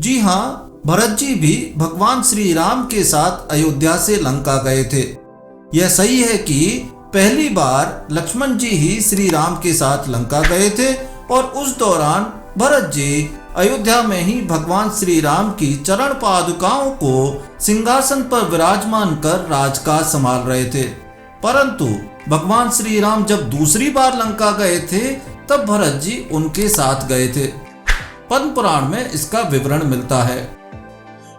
जी हाँ, भरत जी भी भगवान श्री राम के साथ अयोध्या से लंका गए थे। यह सही है कि पहली बार लक्ष्मण जी ही श्री राम के साथ लंका गए थे और उस दौरान भरत जी अयोध्या में ही भगवान श्री राम की चरण पादुकाओं को सिंहासन पर विराजमान कर राजकाज संभाल रहे थे। परंतु भगवान श्री राम जब दूसरी बार लंका गए थे तब भरत जी उनके साथ गए थे। पद्म पुराण में इसका विवरण मिलता है।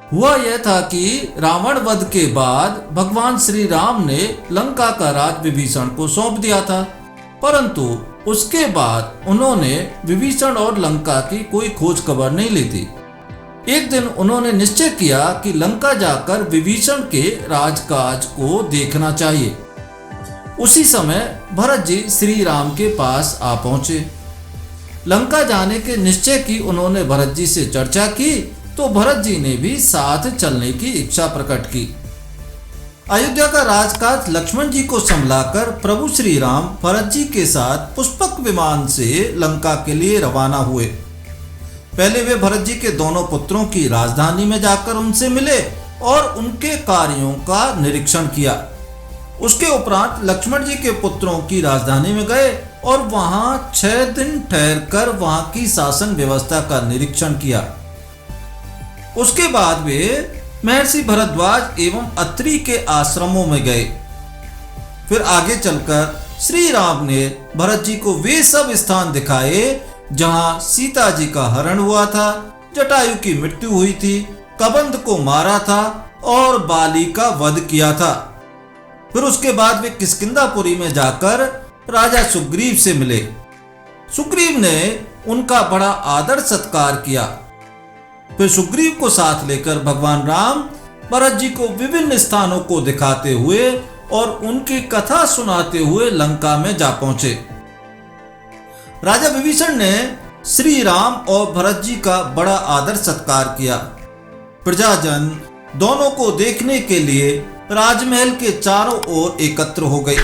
हुआ यह था कि रावण वध के बाद भगवान श्री राम ने लंका का राज विभीषण को सौंप दिया था, परंतु उसके बाद उन्होंने विभीषण और लंका की कोई खोज खबर नहीं ली थी। एक दिन उन्होंने निश्चय किया कि लंका जाकर विभीषण के राजकाज को देखना चाहिए। उसी समय भरत जी श्री राम के पास आ पहुंचे। लंका जाने के निश्चय की उन्होंने भरत जी से चर्चा की तो भरत जी ने भी साथ चलने की इच्छा प्रकट की। अयोध्या का राजकाज लक्ष्मण जी को संभलाकर प्रभु श्री राम भरत जी के साथ पुष्पक विमान से लंका के लिए रवाना हुए। पहले वे भरत जी के दोनों पुत्रों की राजधानी में जाकर उनसे मिले और उनके कार्यों का निरीक्षण किया। उसके उपरांत लक्ष्मण जी के पुत्रों की राजधानी में गए और वहां 6 दिन ठहरकर वहां की शासन व्यवस्था का निरीक्षण किया। उसके बाद वे महर्षि भरद्वाज एवं अत्रि के आश्रमों में गए। फिर आगे चलकर श्री राम ने भरत जी को वे सब स्थान दिखाए जहां सीता जी का हरण हुआ था, जटायु की मृत्यु हुई थी, कबंध को मारा था और बाली का वध किया था। फिर उसके बाद वे किष्किंधापुरी में जाकर राजा सुग्रीव से मिले। सुग्रीव ने उनका बड़ा आदर सत्कार किया। फिर सुग्रीव को साथ लेकर भगवान राम भरत जी को विभिन्न स्थानों को दिखाते हुए और उनकी कथा सुनाते हुए लंका में जा पहुंचे। राजा विभीषण ने श्री राम और भरत जी का बड़ा आदर सत्कार किया। प्रजाजन दोनों को देखने के लिए राजमहल के चारों ओर एकत्र हो गए।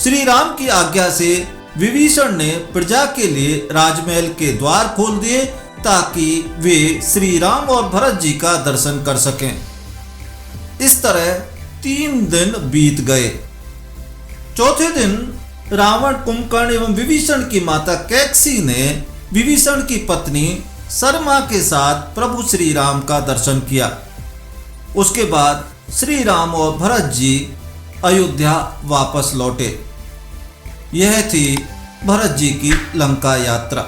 श्री राम की आज्ञा से विभीषण ने प्रजा के लिए राजमहल के द्वार खोल दिए ताकि वे श्री राम और भरत जी का दर्शन कर सकें। इस तरह 3 दिन बीत गए। चौथे दिन रावण, कुंभकर्ण एवं विभीषण की माता कैकसी ने विभीषण की पत्नी सरमा के साथ प्रभु श्री राम का दर्शन किया। उसके बाद श्री राम और भरत जी अयोध्या वापस लौटे। यह थी भरत जी की लंका यात्रा।